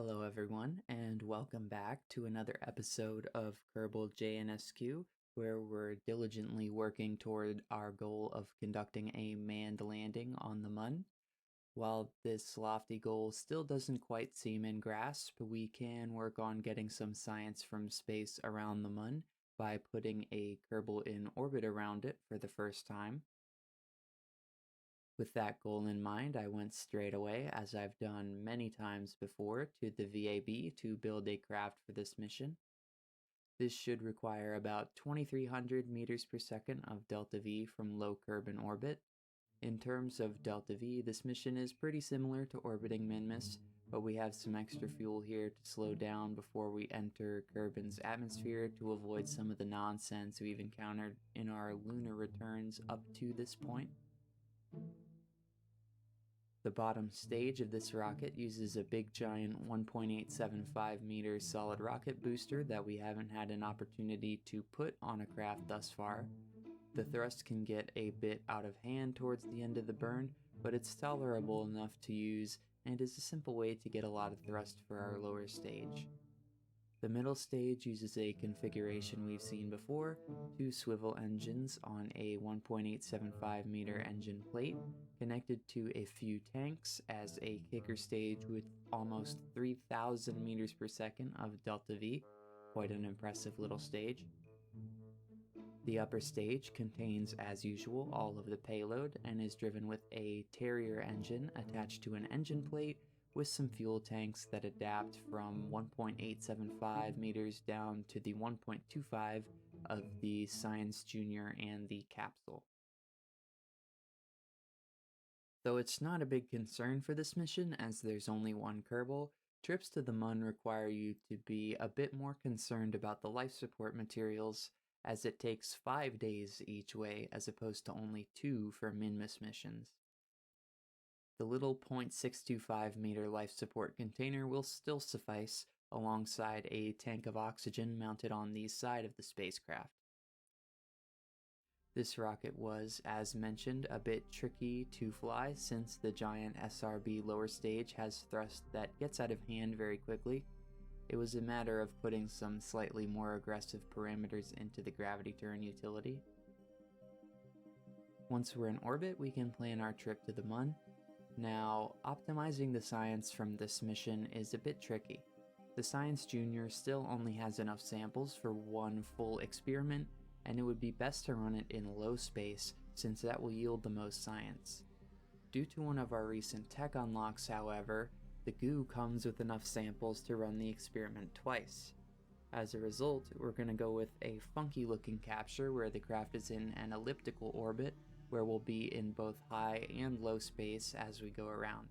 Hello, everyone, and welcome back to another episode of Kerbal JNSQ, where we're diligently working toward our goal of conducting a manned landing on the Mun. While this lofty goal still doesn't quite seem in grasp, we can work on getting some science from space around the Mun by putting a Kerbal in orbit around it for the first time. With that goal in mind, I went straight away, as I've done many times before, to the VAB to build a craft for this mission. This should require about 2300 meters per second of delta V from low Kerbin orbit. In terms of delta V, this mission is pretty similar to orbiting Minmus, but we have some extra fuel here to slow down before we enter Kerbin's atmosphere to avoid some of the nonsense we've encountered in our lunar returns up to this point. The bottom stage of this rocket uses a big giant 1.875 meter solid rocket booster that we haven't had an opportunity to put on a craft thus far. The thrust can get a bit out of hand towards the end of the burn, but it's tolerable enough to use and is a simple way to get a lot of thrust for our lower stage. The middle stage uses a configuration we've seen before, two swivel engines on a 1.875 meter engine plate, connected to a few tanks as a kicker stage with almost 3,000 meters per second of delta V, quite an impressive little stage. The upper stage contains, as usual, all of the payload and is driven with a Terrier engine attached to an engine plate with some fuel tanks that adapt from 1.875 meters down to the 1.25 of the Science Junior and the capsule. Though it's not a big concern for this mission as there's only one Kerbal, trips to the Mun require you to be a bit more concerned about the life support materials, as it takes 5 days each way as opposed to only 2 for Minmus missions. The little 0.625 meter life support container will still suffice alongside a tank of oxygen mounted on the side of the spacecraft. This rocket was, as mentioned, a bit tricky to fly since the giant SRB lower stage has thrust that gets out of hand very quickly. It was a matter of putting some slightly more aggressive parameters into the gravity turn utility. Once we're in orbit, we can plan our trip to the Mun. Now, optimizing the science from this mission is a bit tricky. The Science Junior still only has enough samples for one full experiment, and it would be best to run it in low space since that will yield the most science. Due to one of our recent tech unlocks, however, the goo comes with enough samples to run the experiment twice. As a result, we're going to go with a funky looking capture where the craft is in an elliptical orbit where we'll be in both high and low space as we go around.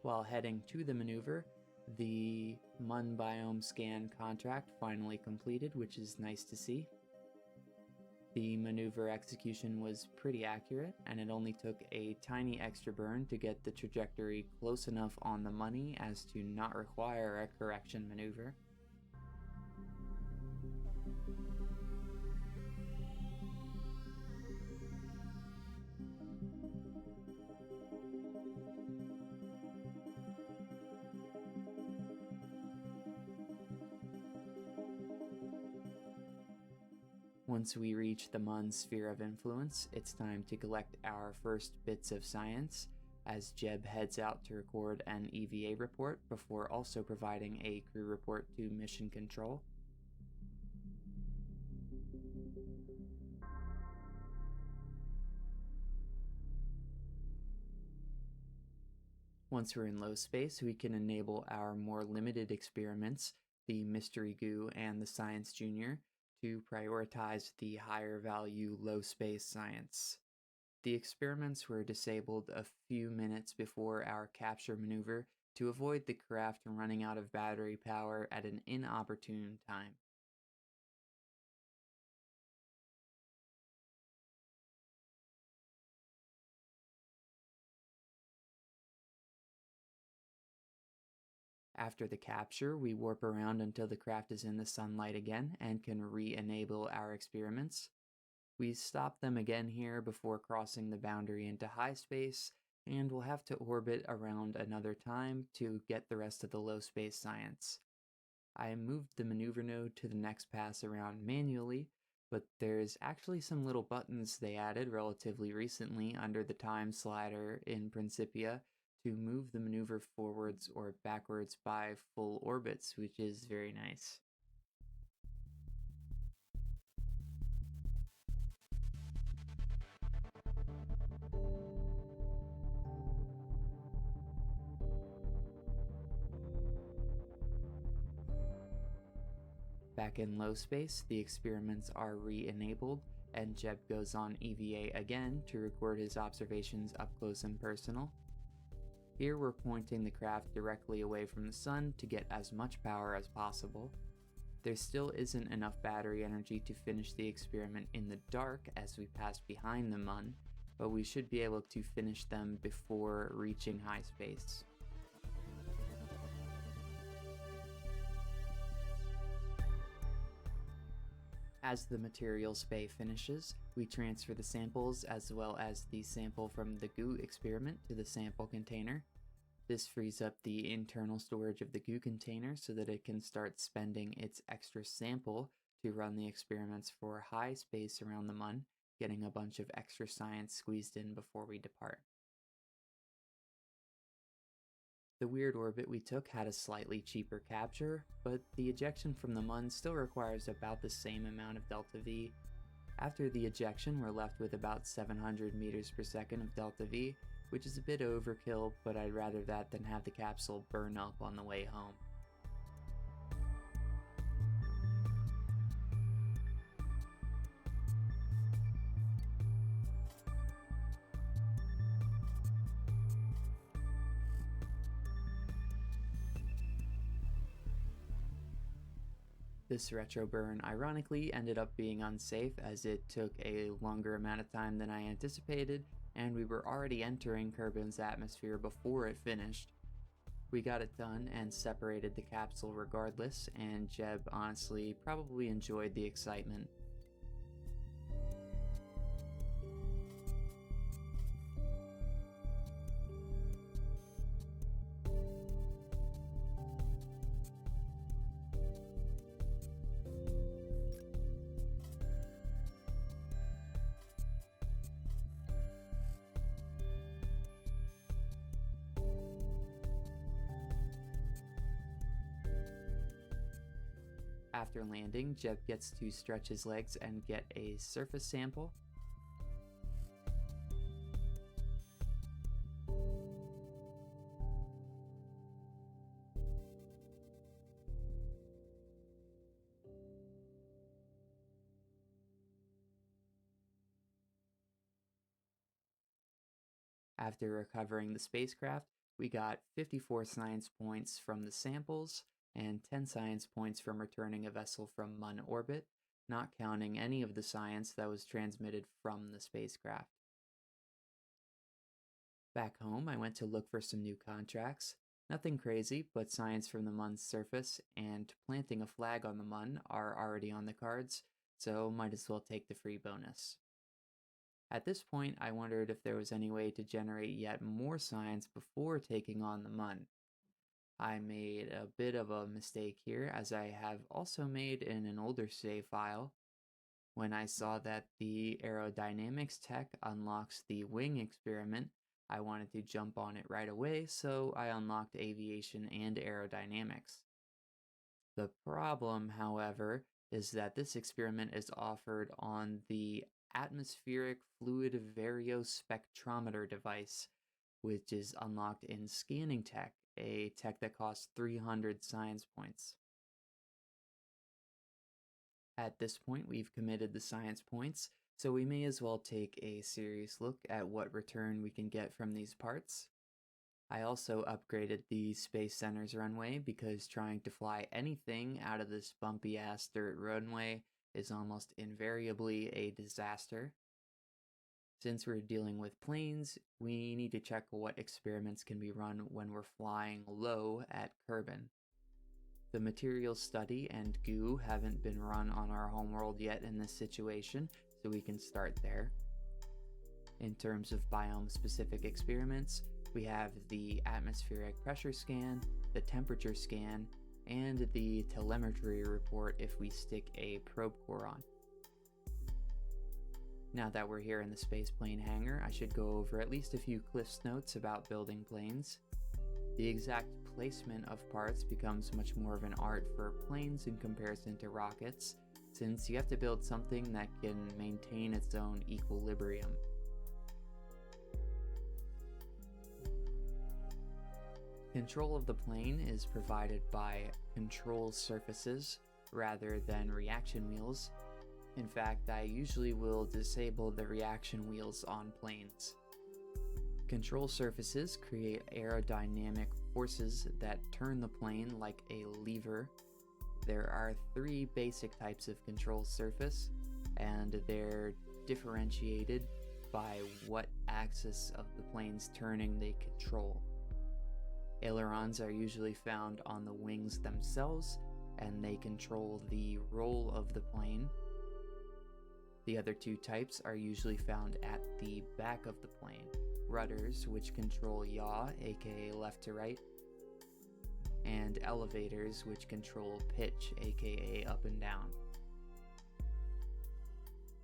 While heading to the maneuver, the Mun biome scan contract finally completed, which is nice to see. The maneuver execution was pretty accurate, and it only took a tiny extra burn to get the trajectory close enough on the money as to not require a correction maneuver. Once we reach the Mun's sphere of influence, it's time to collect our first bits of science, as Jeb heads out to record an EVA report before also providing a crew report to Mission Control. Once we're in low space, we can enable our more limited experiments, the Mystery Goo and the Science Junior, to prioritize the higher value low space science. The experiments were disabled a few minutes before our capture maneuver to avoid the craft running out of battery power at an inopportune time. After the capture, we warp around until the craft is in the sunlight again and can re-enable our experiments. We stop them again here before crossing the boundary into high space, and we'll have to orbit around another time to get the rest of the low space science. I moved the maneuver node to the next pass around manually, but there's actually some little buttons they added relatively recently under the time slider in Principia to move the maneuver forwards or backwards by full orbits, which is very nice. Back in low space, the experiments are re-enabled, and Jeb goes on EVA again to record his observations up close and personal. Here we're pointing the craft directly away from the sun to get as much power as possible. There still isn't enough battery energy to finish the experiment in the dark as we pass behind the Mun, but we should be able to finish them before reaching high space. As the materials bay finishes, we transfer the samples as well as the sample from the goo experiment to the sample container. This frees up the internal storage of the goo container so that it can start spending its extra sample to run the experiments for high space around the Mun, getting a bunch of extra science squeezed in before we depart. The weird orbit we took had a slightly cheaper capture, but the ejection from the Mun still requires about the same amount of delta V. After the ejection, we're left with about 700 meters per second of delta V, which is a bit overkill, but I'd rather that than have the capsule burn up on the way home. This retro burn ironically ended up being unsafe as it took a longer amount of time than I anticipated, and we were already entering Kerbin's atmosphere before it finished. We got it done and separated the capsule regardless, and Jeb honestly probably enjoyed the excitement. After landing, Jeb gets to stretch his legs and get a surface sample. After recovering the spacecraft, we got 54 science points from the samples and 10 science points from returning a vessel from Mun orbit, not counting any of the science that was transmitted from the spacecraft. Back home, I went to look for some new contracts. Nothing crazy, but science from the Mun's surface and planting a flag on the Mun are already on the cards, so might as well take the free bonus. At this point, I wondered if there was any way to generate yet more science before taking on the Mun. I made a bit of a mistake here, as I have also made in an older save file. When I saw that the aerodynamics tech unlocks the wing experiment, I wanted to jump on it right away, so I unlocked aviation and aerodynamics. The problem, however, is that this experiment is offered on the atmospheric fluid variospectrometer device, which is unlocked in scanning tech, a tech that costs 300 science points. At this point, we've committed the science points, so we may as well take a serious look at what return we can get from these parts. I also upgraded the Space Center's runway because trying to fly anything out of this bumpy ass dirt runway is almost invariably a disaster. Since we're dealing with planes, we need to check what experiments can be run when we're flying low at Kerbin. The materials study and goo haven't been run on our homeworld yet in this situation, so we can start there. In terms of biome-specific experiments, we have the atmospheric pressure scan, the temperature scan, and the telemetry report if we stick a probe core on. Now that we're here in the spaceplane hangar, I should go over at least a few Cliff's notes about building planes. The exact placement of parts becomes much more of an art for planes in comparison to rockets, since you have to build something that can maintain its own equilibrium. Control of the plane is provided by control surfaces rather than reaction wheels. In fact, I usually will disable the reaction wheels on planes. Control surfaces create aerodynamic forces that turn the plane like a lever. There are 3 basic types of control surface, and they're differentiated by what axis of the plane's turning they control. Ailerons are usually found on the wings themselves, and they control the roll of the plane. The other 2 types are usually found at the back of the plane. Rudders, which control yaw, aka left to right, and elevators, which control pitch, aka up and down.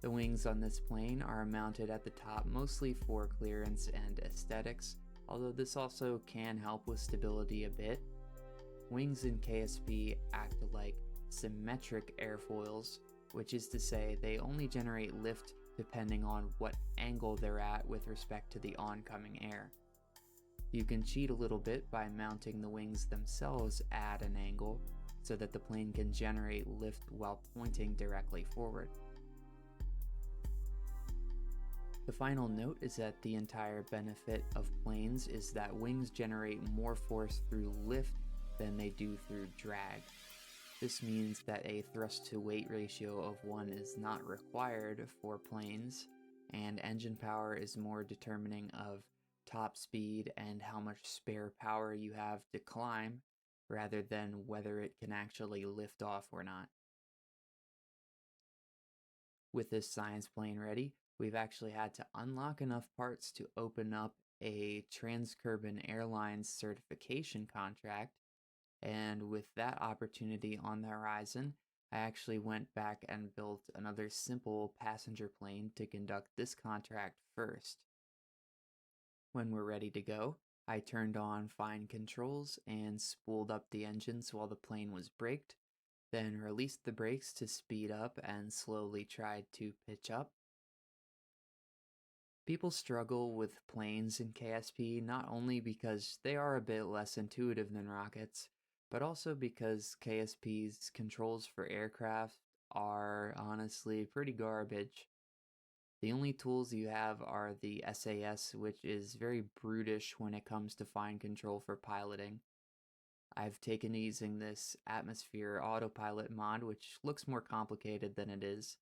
The wings on this plane are mounted at the top mostly for clearance and aesthetics, although this also can help with stability a bit. Wings in KSP act like symmetric airfoils, which is to say they only generate lift depending on what angle they're at with respect to the oncoming air. You can cheat a little bit by mounting the wings themselves at an angle so that the plane can generate lift while pointing directly forward. The final note is that the entire benefit of planes is that wings generate more force through lift than they do through drag. This means that a thrust-to-weight ratio of 1 is not required for planes, and engine power is more determining of top speed and how much spare power you have to climb, rather than whether it can actually lift off or not. With this science plane ready, we've actually had to unlock enough parts to open up a Kerbin Airlines certification contract. And with that opportunity on the horizon, I actually went back and built another simple passenger plane to conduct this contract first. When we're ready to go, I turned on fine controls and spooled up the engines while the plane was braked, then released the brakes to speed up and slowly tried to pitch up. People struggle with planes in KSP not only because they are a bit less intuitive than rockets, but also because KSP's controls for aircraft are honestly pretty garbage. The only tools you have are the SAS, which is very brutish when it comes to fine control for piloting. I've taken to using this atmosphere autopilot mod, which looks more complicated than it is.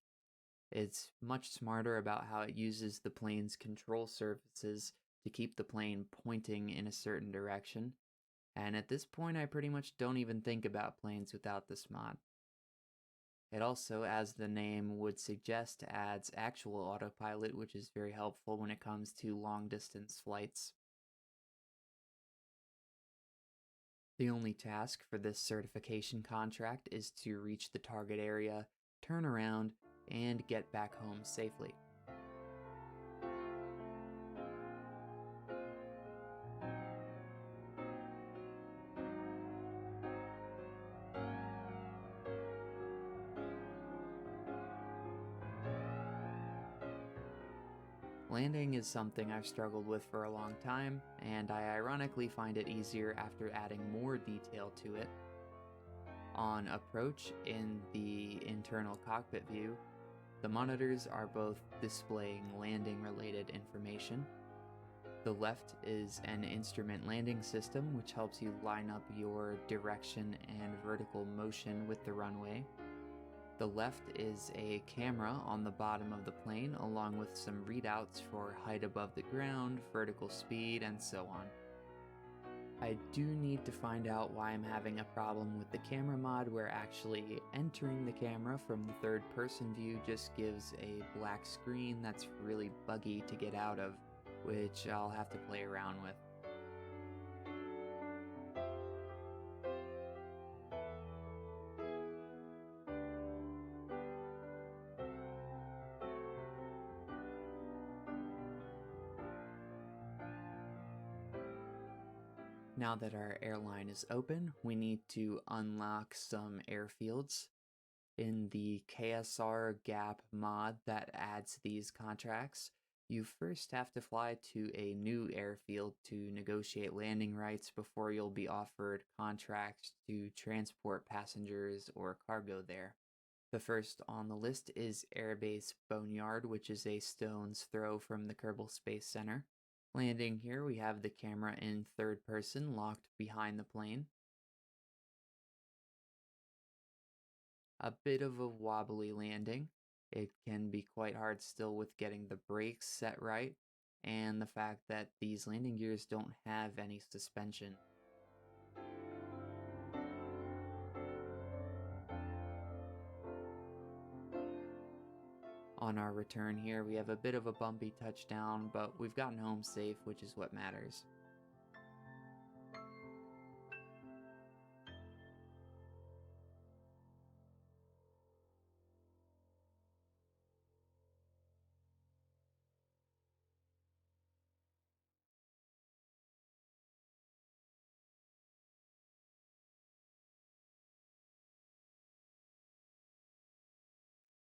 It's much smarter about how it uses the plane's control surfaces to keep the plane pointing in a certain direction. And at this point, I pretty much don't even think about planes without this mod. It also, as the name would suggest, adds actual autopilot, which is very helpful when it comes to long-distance flights. The only task for this certification contract is to reach the target area, turn around, and get back home safely. Landing is something I've struggled with for a long time, and I ironically find it easier after adding more detail to it. On approach in the internal cockpit view, the monitors are both displaying landing-related information. The left is an instrument landing system which helps you line up your direction and vertical motion with the runway. The left is a camera on the bottom of the plane along with some readouts for height above the ground, vertical speed, and so on. I do need to find out why I'm having a problem with the camera mod where actually entering the camera from the third person view just gives a black screen that's really buggy to get out of, which I'll have to play around with. Now that our airline is open, we need to unlock some airfields. In the KSR Gap mod that adds these contracts, you first have to fly to a new airfield to negotiate landing rights before you'll be offered contracts to transport passengers or cargo there. The first on the list is Airbase Boneyard, which is a stone's throw from the Kerbal Space Center. Landing here, we have the camera in third person locked behind the plane. A bit of a wobbly landing. It can be quite hard still with getting the brakes set right, and the fact that these landing gears don't have any suspension. On our return here, we have a bit of a bumpy touchdown, but we've gotten home safe, which is what matters.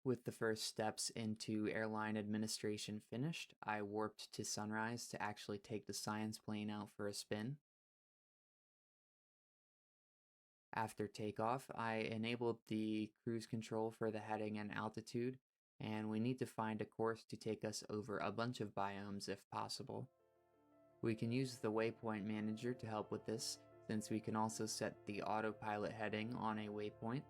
With the first steps into airline administration finished, I warped to Sunrise to actually take the science plane out for a spin. After takeoff, I enabled the cruise control for the heading and altitude, and we need to find a course to take us over a bunch of biomes if possible. We can use the waypoint manager to help with this, since we can also set the autopilot heading on a waypoint.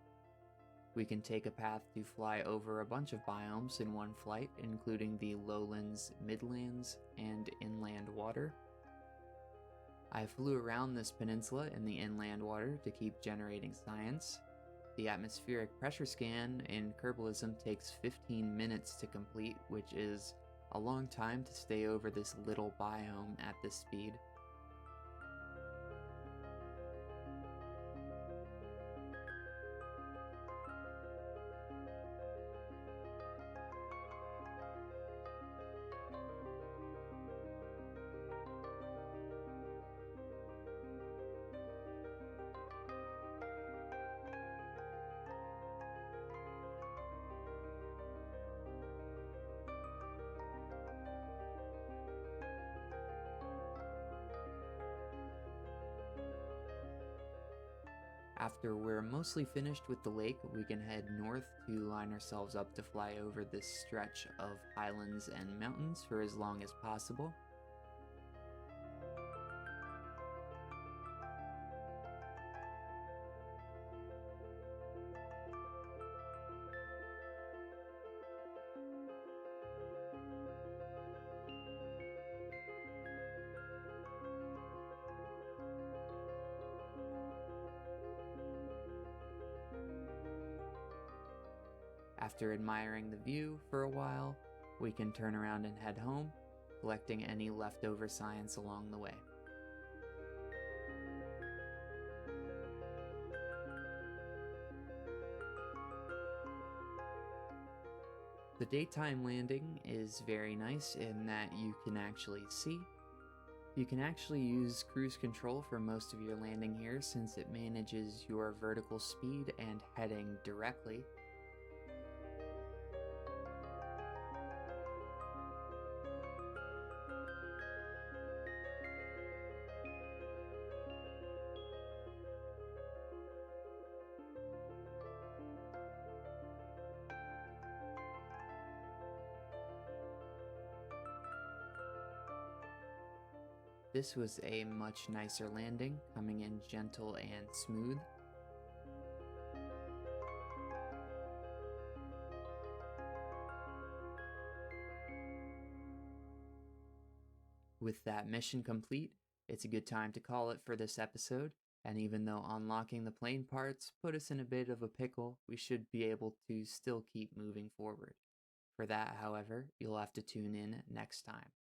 We can take a path to fly over a bunch of biomes in one flight, including the lowlands, midlands, and inland water. I flew around this peninsula in the inland water to keep generating science. The atmospheric pressure scan in Kerbalism takes 15 minutes to complete, which is a long time to stay over this little biome at this speed. After we're mostly finished with the lake, we can head north to line ourselves up to fly over this stretch of highlands and mountains for as long as possible. After admiring the view for a while, we can turn around and head home, collecting any leftover science along the way. The daytime landing is very nice in that you can actually see. You can actually use cruise control for most of your landing here since it manages your vertical speed and heading directly. This was a much nicer landing, coming in gentle and smooth. With that mission complete, It's a good time to call it for this episode, and even though unlocking the plane parts put us in a bit of a pickle, we should be able to still keep moving forward. For that, however, you'll have to tune in next time.